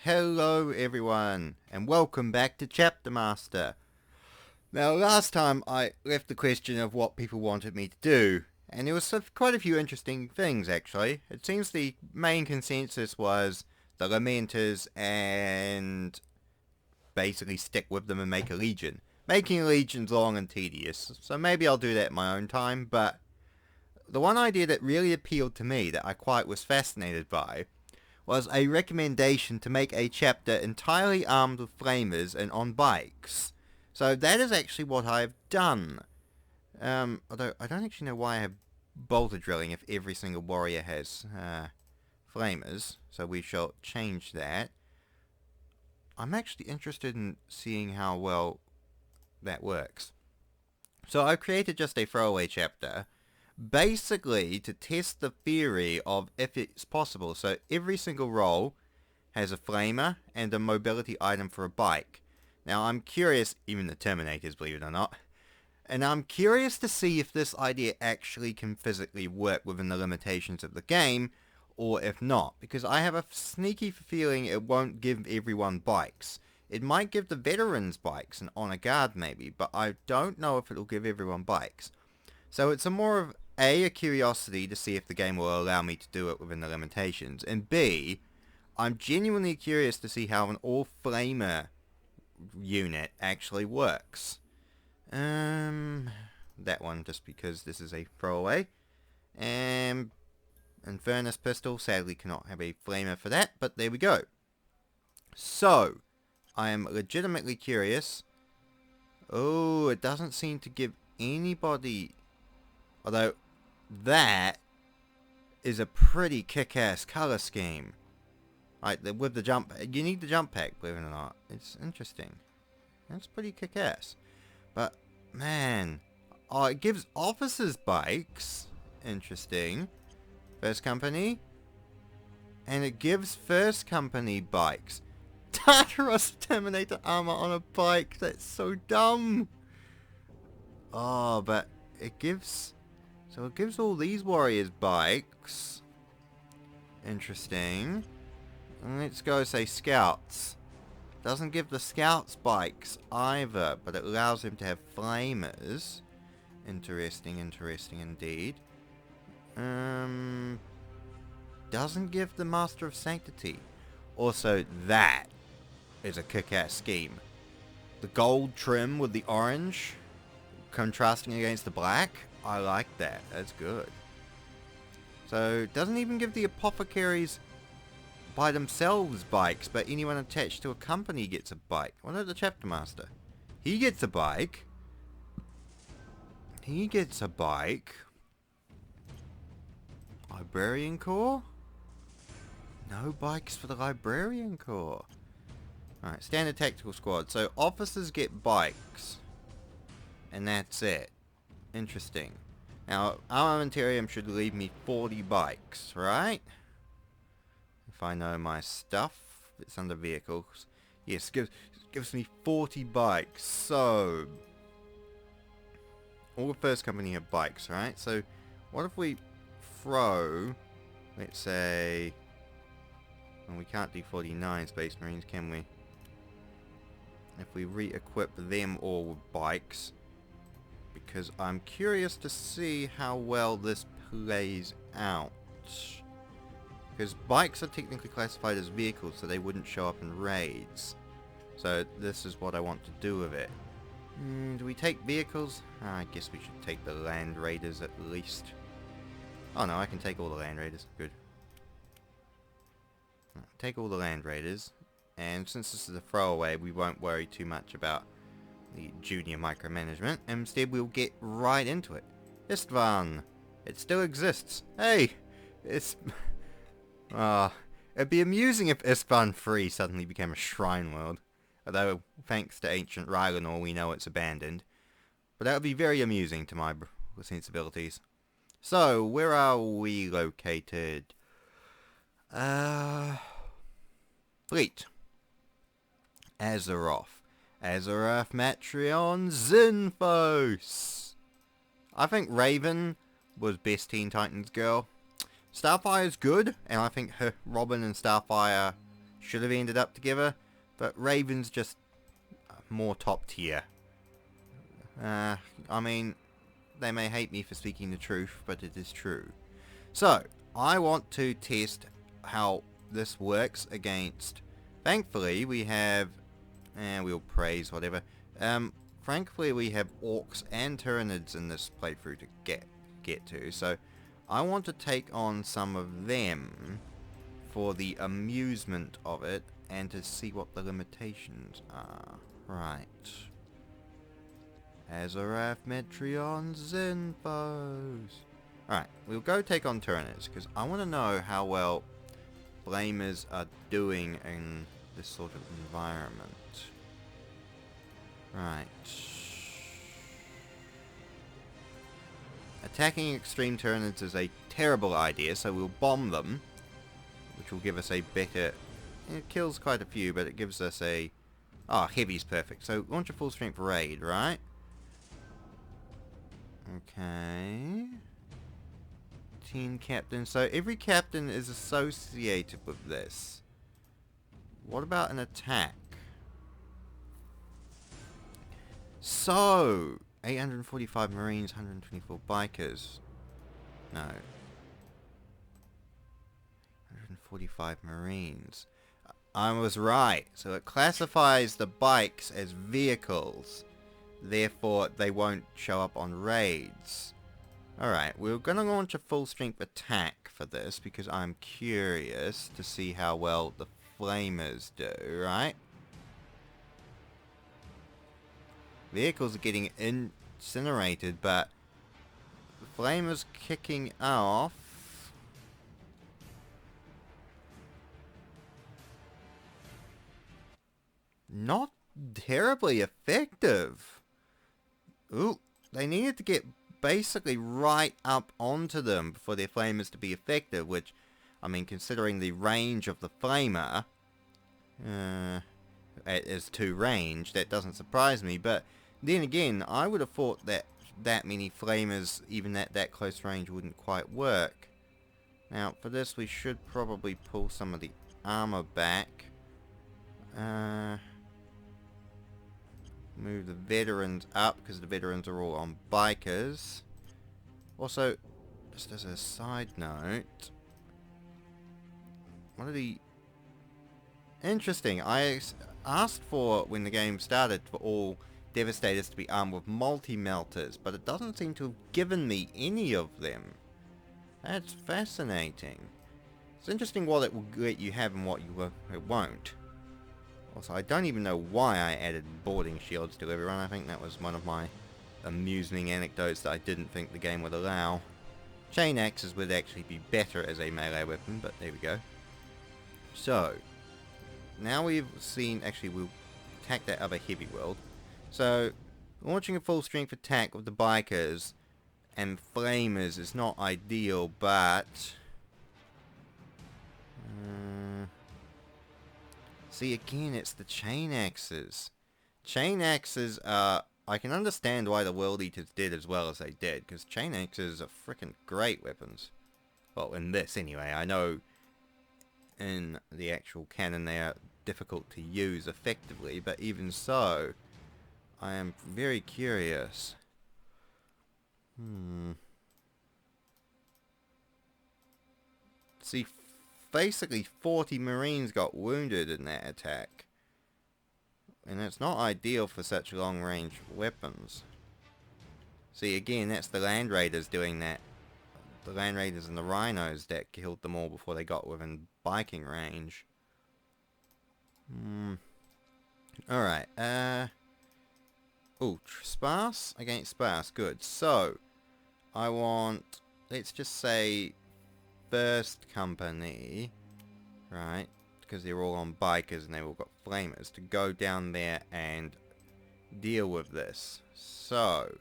Hello everyone, and welcome back to Chapter Master. Now last time I left the question of what people wanted me to do, and there was quite a few interesting things actually. It seems the main consensus was the Lamenters and basically stick with them and make a legion. Making a legion's long and tedious, so maybe I'll do that at my own time, but the one idea that really appealed to me that I quite was fascinated by was a recommendation to make a chapter entirely armed with flamers and on bikes. So that is actually what I've done. Although I don't actually know why I have bolter drilling if every single warrior has flamers. So we shall change that. I'm actually interested in seeing how well that works. So I've created just a throwaway chapter basically to test the theory of if it's possible. So every single role has a flamer and a mobility item for a bike. Now I'm curious, even the Terminators, believe it or not, and I'm curious to see if this idea actually can physically work within the limitations of the game, or if not, because I have a sneaky feeling it won't give everyone bikes. It might give the veterans bikes and honor guard maybe, but I don't know if it'll give everyone bikes. So it's more of a curiosity to see if the game will allow me to do it within the limitations, and B, I'm genuinely curious to see how an all-flamer unit actually works. That one just because this is a throwaway. Infernus Pistol sadly cannot have a flamer for that, but there we go. So, I am legitimately curious. Oh, it doesn't seem to give anybody... Although, that is a pretty kick-ass color scheme. Like, with the jump... You need the jump pack, believe it or not. It's interesting. That's pretty kick-ass. But, man... Oh, it gives officers bikes. Interesting. First company. And it gives first company bikes. Tartarus Terminator armor on a bike. That's so dumb. Oh, but it gives... So it gives all these warriors bikes. Interesting. And let's go say scouts. Doesn't give the scouts bikes either, but it allows them to have flamers. Interesting, interesting indeed. Doesn't give the Master of Sanctity. Also, that is a kick-ass scheme. The gold trim with the orange, contrasting against the black. I like that. That's good. So, it doesn't even give the apothecaries by themselves bikes, but anyone attached to a company gets a bike. What about the Chapter Master? He gets a bike. He gets a bike. Librarian Corps? No bikes for the Librarian Corps. Alright, standard tactical squad. So officers get bikes. And that's it. Interesting. Now, armamentarium should leave me 40 bikes, right? If I know my stuff. It's under vehicles. Yes, gives me 40 bikes. So... all the first company have bikes, right? So, what if we throw, let's say, well, we can't do 49 Space Marines, can we? If we re-equip them all with bikes, because I'm curious to see how well this plays out. Because bikes are technically classified as vehicles, so they wouldn't show up in raids. So this is what I want to do with it. Do we take vehicles? I guess we should take the Land Raiders at least. Oh no, I can take all the Land Raiders. Good. Take all the Land Raiders. And since this is a throwaway, we won't worry too much about the junior micromanagement. Instead, we'll get right into it. Istvan. It still exists. Hey! It's... it'd be amusing if Istvan 3 suddenly became a shrine world. Although, thanks to ancient Rylanor, we know it's abandoned. But that would be very amusing to my sensibilities. So, where are we located? Fleet. Azeroth. Azeroth Matreon Zinphos. I think Raven was best Teen Titans girl. Starfire's good, and I think her, Robin and Starfire should have ended up together, but Raven's just more top tier. I mean, they may hate me for speaking the truth, but it is true. So, I want to test how this works against... Thankfully, we have... we'll praise whatever. Frankly, we have orcs and tyranids in this playthrough to get to. So, I want to take on some of them for the amusement of it and to see what the limitations are. Right. Azarath Metreon Zinfos. Alright, we'll go take on Tyranids, because I want to know how well Flamers are doing in this sort of environment. Right. Attacking extreme Tyranids is a terrible idea, so we'll bomb them, which will give us a better... It kills quite a few, but it gives us a... Oh, heavy's perfect. So, launch a full strength raid, right? Okay. 10 captains. So, every captain is associated with this. What about an attack? So, 845 Marines, 124 Bikers. No. 145 Marines. I was right. So it classifies the bikes as vehicles. Therefore, they won't show up on raids. Alright, we're going to launch a full strength attack for this because I'm curious to see how well the flamers do, right? Vehicles are getting incinerated, but the flamers kicking off. Not terribly effective. Ooh, they needed to get basically right up onto them for their flamers to be effective, which, I mean, considering the range of the flamer as to range, that doesn't surprise me, but then again, I would have thought that that many flamers, even at that close range, wouldn't quite work. Now, for this, we should probably pull some of the armor back. Move the veterans up, because the veterans are all on bikers. Also, just as a side note, what are the... Interesting, I asked for, when the game started, for all Devastators to be armed with multi-melters, but it doesn't seem to have given me any of them. That's fascinating. It's interesting what it will let you have and what it won't. Also, I don't even know why I added boarding shields to everyone. I think that was one of my amusing anecdotes that I didn't think the game would allow. Chain axes would actually be better as a melee weapon, but there we go. So, now we've seen... Actually, we'll attack that other heavy world. So, launching a full strength attack with the bikers and flamers is not ideal, but... see, again, it's the chain axes. Chain axes are... I can understand why the World Eaters did as well as they did, because chain axes are frickin' great weapons. Well, in this anyway. I know in the actual canon they are difficult to use effectively, but even so, I am very curious. See, basically 40 Marines got wounded in that attack. And it's not ideal for such long-range weapons. See, again, that's the Land Raiders doing that. The Land Raiders and the Rhinos that killed them all before they got within biking range. Alright, ooh, sparse against sparse, good. So, I want, let's just say, first company, right, because they're all on bikers and they've all got flamers, to go down there and deal with this. So,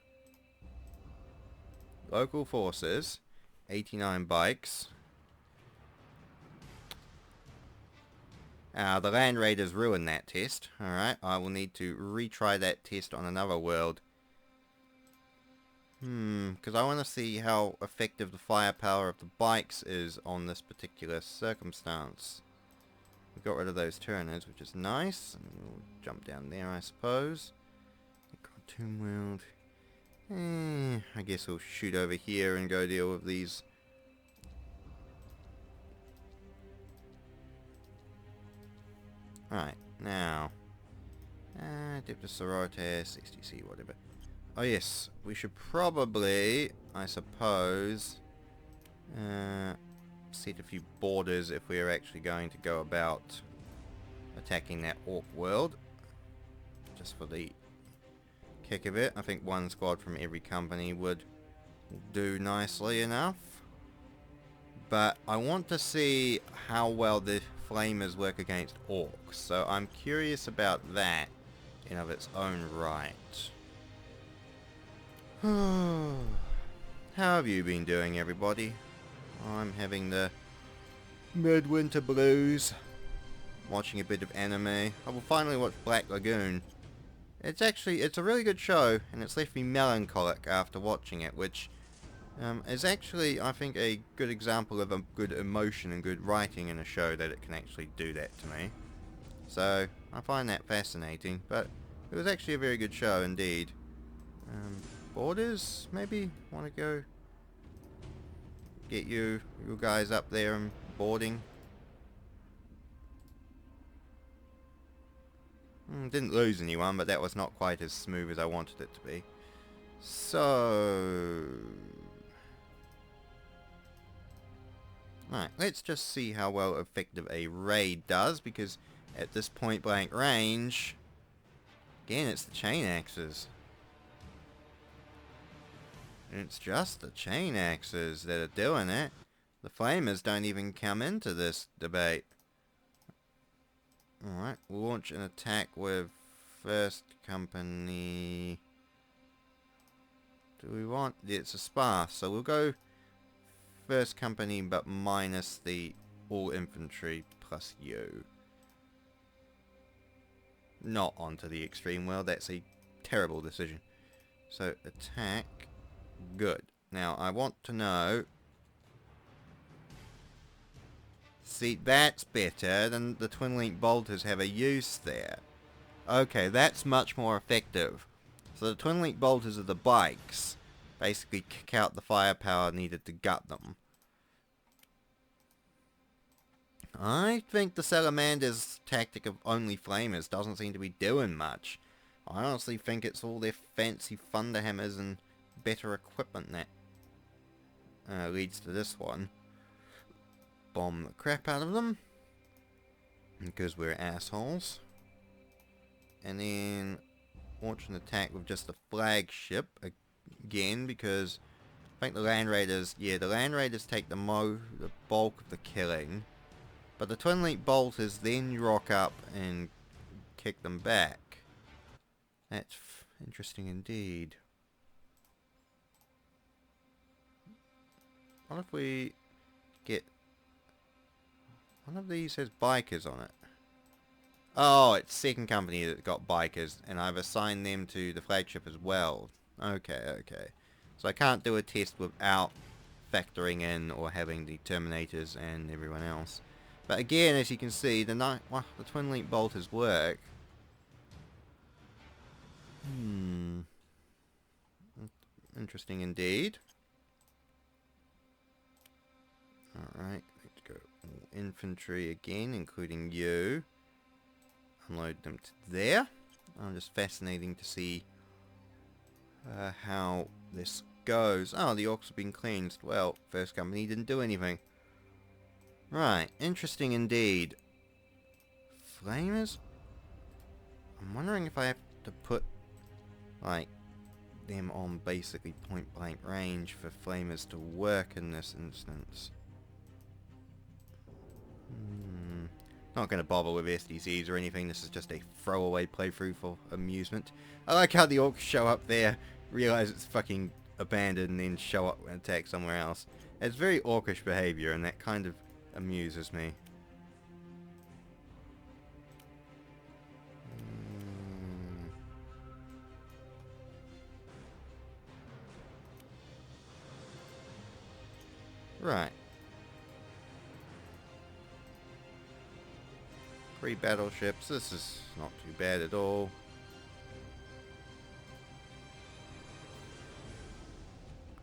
local forces, 89 bikes. The Land Raiders ruined that test. Alright, I will need to retry that test on another world. Because I want to see how effective the firepower of the bikes is on this particular circumstance. We got rid of those turners, which is nice. And we'll jump down there, I suppose. Cartoon World. I guess we'll shoot over here and go deal with these. Right, now. Adeptus Sororitas, STC, whatever. Oh yes, we should probably, I suppose, set a few borders if we're actually going to go about attacking that orc world. Just for the kick of it. I think one squad from every company would do nicely enough. But I want to see how well the flamers work against orcs. So I'm curious about that in of its own right. How have you been doing, everybody? I'm having the midwinter blues. Watching a bit of anime. I will finally watch Black Lagoon. It's a really good show, and it's left me melancholic after watching it, which is actually, I think, a good example of a good emotion and good writing in a show, that it can actually do that to me. So, I find that fascinating, but it was actually a very good show indeed. Borders, maybe? Want to go get you guys up there and boarding? Didn't lose anyone, but that was not quite as smooth as I wanted it to be. So... Right, let's just see how well effective a raid does, because at this point blank range, again, it's the chain axes. It's just the chain axes that are doing it. The flamers don't even come into this debate. Alright, we'll launch an attack with first company. Do we want... It's a sparse, so we'll go first company but minus the all infantry plus you. Not onto the extreme world, that's a terrible decision. So attack, good. Now I want to know... See, that's better than the twin link bolters have a use there. Okay, that's much more effective. So the twin link bolters are the bikes. Basically kick out the firepower needed to gut them. I think the Salamander's tactic of only flamers doesn't seem to be doing much. I honestly think it's all their fancy thunderhammers and better equipment that leads to this one. Bomb the crap out of them, because we're assholes. And then launch an attack with just the flagship again, because I think the Land Raiders, yeah, the Land Raiders take the bulk of the killing, but the twin link bolters then rock up and kick them back. That's interesting indeed. What if we get... One of these has bikers on it. Oh, it's second company that got bikers, and I've assigned them to the flagship as well. Okay, okay. So I can't do a test without factoring in or having the Terminators and everyone else. But again, as you can see, the twin link bolters work. Interesting indeed. Alright, let's go infantry again, including you. Unload them to there. Just fascinating to see how this goes. Oh, the orcs have been cleansed. Well, first company didn't do anything. Right, interesting indeed. Flamers? I'm wondering if I have to put, like, them on basically point blank range for flamers to work in this instance. Not going to bother with SDCs or anything. This is just a throwaway playthrough for amusement. I like how the orcs show up there, realize it's fucking abandoned, and then show up and attack somewhere else. It's very orcish behavior, and that kind of amuses me. Right. 3 battleships. This is not too bad at all.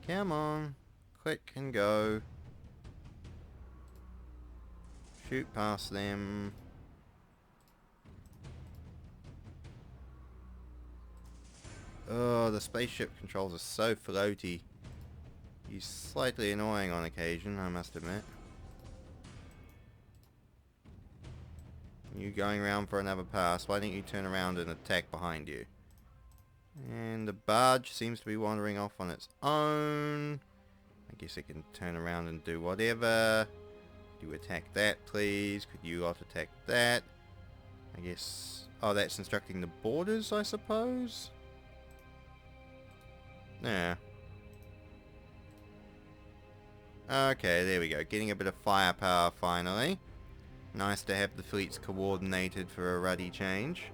Come on. Click and go. Shoot past them. Oh, the spaceship controls are so floaty. He's slightly annoying on occasion, I must admit. You going around for another pass, why don't you turn around and attack behind you? And the barge seems to be wandering off on its own. I guess it can turn around and do whatever. Could you attack that, please? Could you not attack that? I guess... Oh, that's instructing the borders, I suppose? Yeah. Okay, there we go. Getting a bit of firepower finally. Nice to have the fleets coordinated for a ruddy change.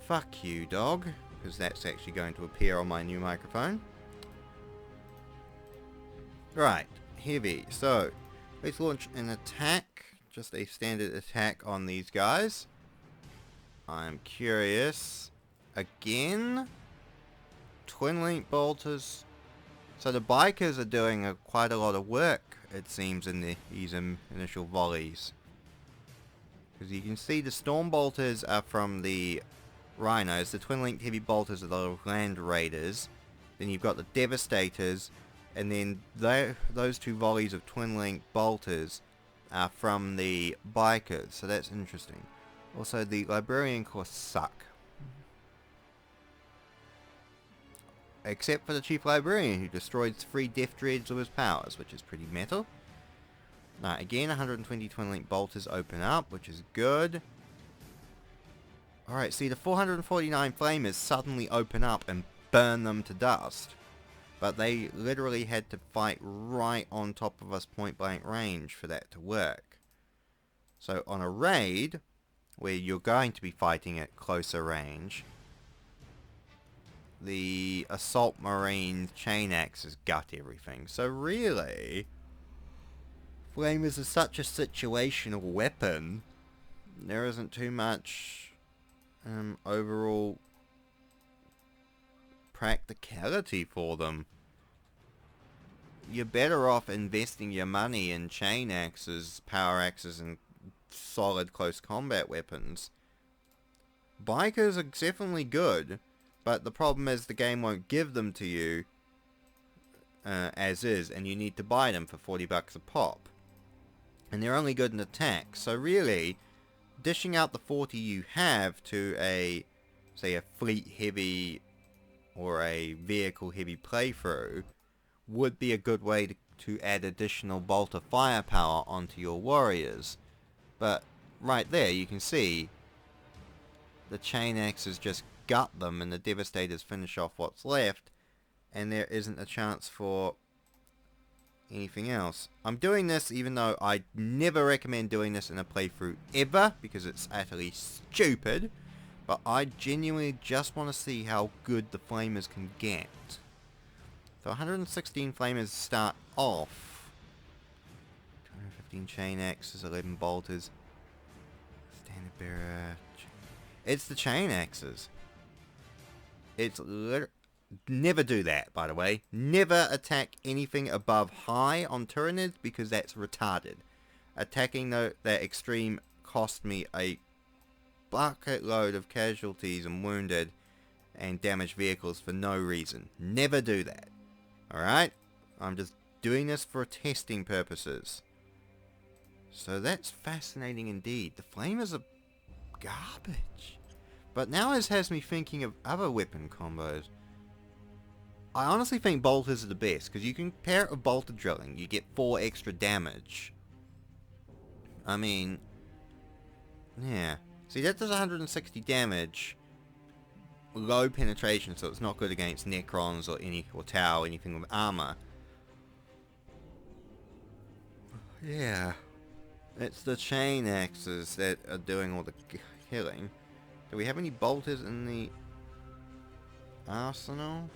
Fuck you, dog. Because that's actually going to appear on my new microphone. Right, heavy. So, let's launch an attack. Just a standard attack on these guys. I'm curious. Again? Twin link bolters. So the bikers are doing quite a lot of work, it seems, in these initial volleys. Because you can see the storm bolters are from the rhinos, the twin linked heavy bolters are the land raiders, then you've got the devastators, and then those 2 volleys of twin linked bolters are from the bikers, so that's interesting. Also, the librarian corps suck. Except for the chief librarian, who destroyed 3 death dreads with his powers, which is pretty metal. Now, again, 120 twin link bolters open up, which is good. Alright, see, the 449 flamers suddenly open up and burn them to dust. But they literally had to fight right on top of us point blank range for that to work. So on a raid, where you're going to be fighting at closer range, the assault marine chain axes gut everything. So really, flamers are such a situational weapon. There isn't too much overall practicality for them. You're better off investing your money in chain axes, power axes, and solid close combat weapons. Bikers are definitely good, but the problem is the game won't give them to you as is, and you need to buy them for 40 bucks a pop. And they're only good in attack, so really, dishing out the 40 you have to a, say, a fleet heavy or a vehicle heavy playthrough would be a good way to add additional bolter firepower onto your warriors. But right there you can see the chain axes just gut them and the devastators finish off what's left, and there isn't a chance for anything else. I'm doing this even though I never recommend doing this in a playthrough ever, because it's utterly stupid, but I genuinely just want to see how good the flamers can get. So 116 flamers start off. 215 chain axes, 11 bolters. Standard bearer. It's the chain axes. It's never do that, by the way. Never attack anything above high on Tyranids, because that's retarded. Attacking that extreme cost me a bucket load of casualties and wounded and damaged vehicles for no reason. Never do that. Alright? I'm just doing this for testing purposes. So that's fascinating indeed. The flamers are garbage. But now this has me thinking of other weapon combos. I honestly think bolters are the best, because you can pair it with bolter drilling. You get 4 extra damage. I mean, yeah. See, that does 160 damage. Low penetration, so it's not good against Necrons or Tau, anything with armor. Yeah. It's the chain axes that are doing all the killing. Do we have any bolters in the arsenal?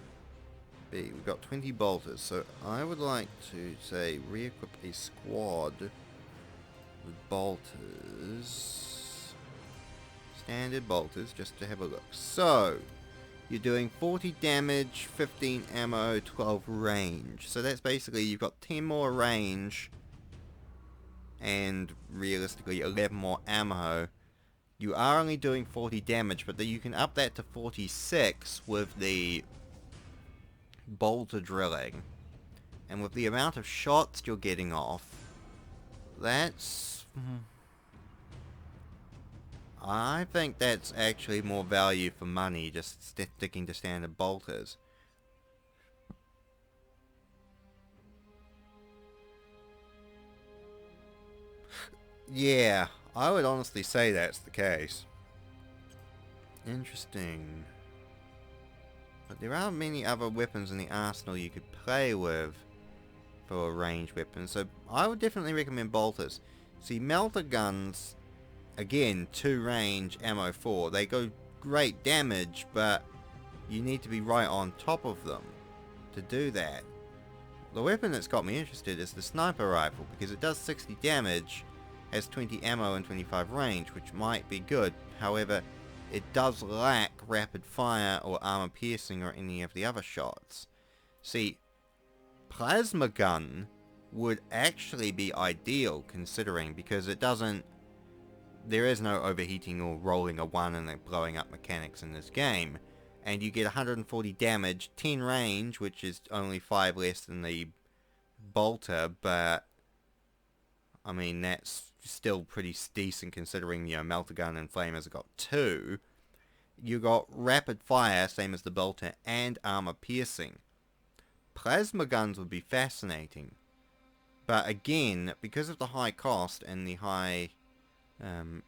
B, we've got 20 bolters, so I would like to, say, re-equip a squad with bolters. Standard bolters, just to have a look. So, you're doing 40 damage, 15 ammo, 12 range. So that's basically, you've got 10 more range, and realistically 11 more ammo. You are only doing 40 damage, but you can up that to 46 with the bolter drilling. And with the amount of shots you're getting off, that's... I think that's actually more value for money, just sticking to standard bolters. Yeah, I would honestly say that's the case. Interesting. But there aren't many other weapons in the arsenal you could play with for a ranged weapon, so I would definitely recommend bolters. See, melter guns, again, 2 range, ammo 4, they go great damage, but you need to be right on top of them to do that. The weapon that's got me interested is the sniper rifle, because it does 60 damage, has 20 ammo and 25 range, which might be good. However, it does lack rapid fire or armor piercing or any of the other shots. See, plasma gun would actually be ideal, considering, because it doesn't... There is no overheating or rolling a 1 and then blowing up mechanics in this game. And you get 140 damage, 10 range, which is only 5 less than the bolter, but I mean, that's still pretty decent considering, you know, melter gun and flamers have got 2. You got rapid fire, same as the bolter, and armor piercing. Plasma guns would be fascinating, but again, because of the high cost and the high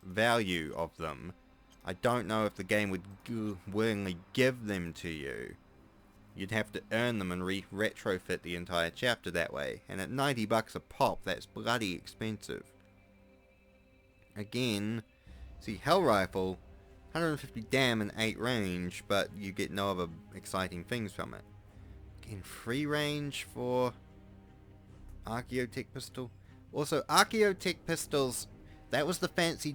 value of them, I don't know if the game would willingly give them to you. You'd have to earn them and retrofit the entire chapter that way, and at $90 a pop, that's bloody expensive. Again, see, Hell Rifle, 150 dam and 8 range, but you get no other exciting things from it. Again, free range for Archaeotech pistol. Also, Archaeotech pistols, that was the fancy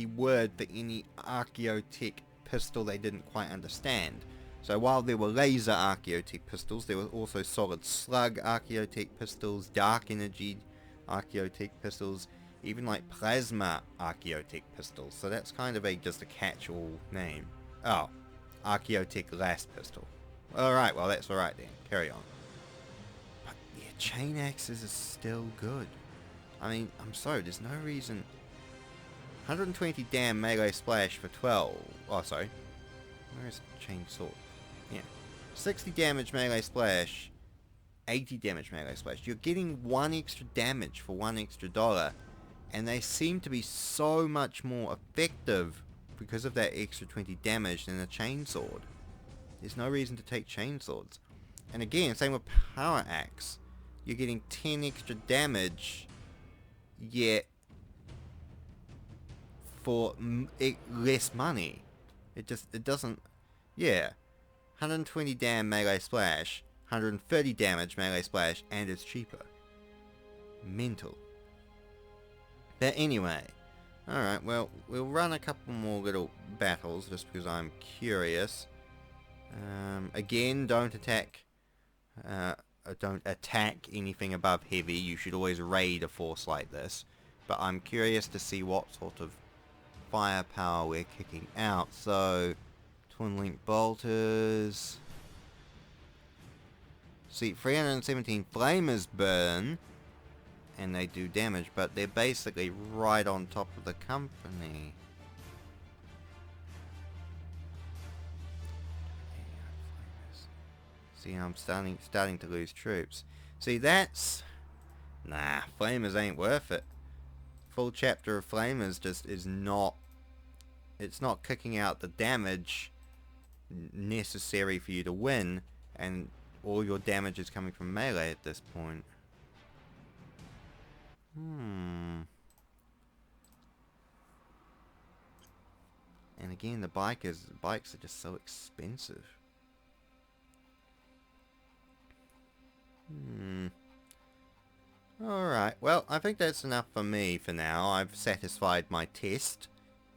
word for any Archaeotech pistol they didn't quite understand. So while there were laser Archaeotech pistols, there were also solid slug Archaeotech pistols, dark energy Archaeotech pistols, even like plasma Archaeotech pistols. So that's kind of just a catch-all name. Oh, Archaeotech last pistol. Alright, well that's alright then. Carry on. But yeah, chain axes is still good. I mean, I'm sorry, there's no reason... 120 dam melee splash for 12. Oh, sorry. Where is chainsaw? Yeah. 60 damage melee splash. 80 damage melee splash. You're getting 1 extra damage for $1 extra. And they seem to be so much more effective because of that extra 20 damage than a chainsword. There's no reason to take chainswords. And again, same with power axe. You're getting 10 extra damage, yet for less money. It doesn't... Yeah. 120 dam melee splash, 130 damage melee splash, and it's cheaper. Mental. But anyway, alright, well, we'll run a couple more little battles just because I'm curious. Again, don't attack anything above heavy. You should always raid a force like this. But I'm curious to see what sort of firepower we're kicking out. So, twin link bolters. See, 317 flamers burn, and they do damage, but they're basically right on top of the company. See, I'm starting to lose troops. See, that's... Nah, flamers ain't worth it. Full chapter of flamers just is not... It's not kicking out the damage necessary for you to win, and all your damage is coming from melee at this point. And again, the bikes are just so expensive. Alright, well, I think that's enough for me for now. I've satisfied my test.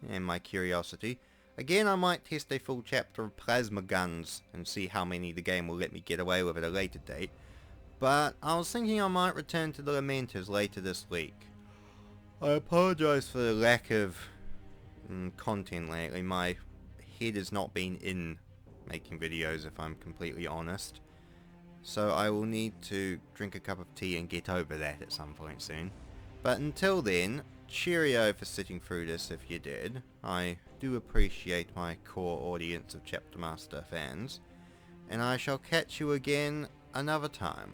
and my curiosity. Again, I might test a full chapter of plasma guns and see how many the game will let me get away with at a later date. But I was thinking I might return to the Lamenters later this week. I apologise for the lack of content lately. My head has not been in making videos, if I'm completely honest. So I will need to drink a cup of tea and get over that at some point soon. But until then, cheerio for sitting through this if you did. I do appreciate my core audience of Chapter Master fans. And I shall catch you again another time.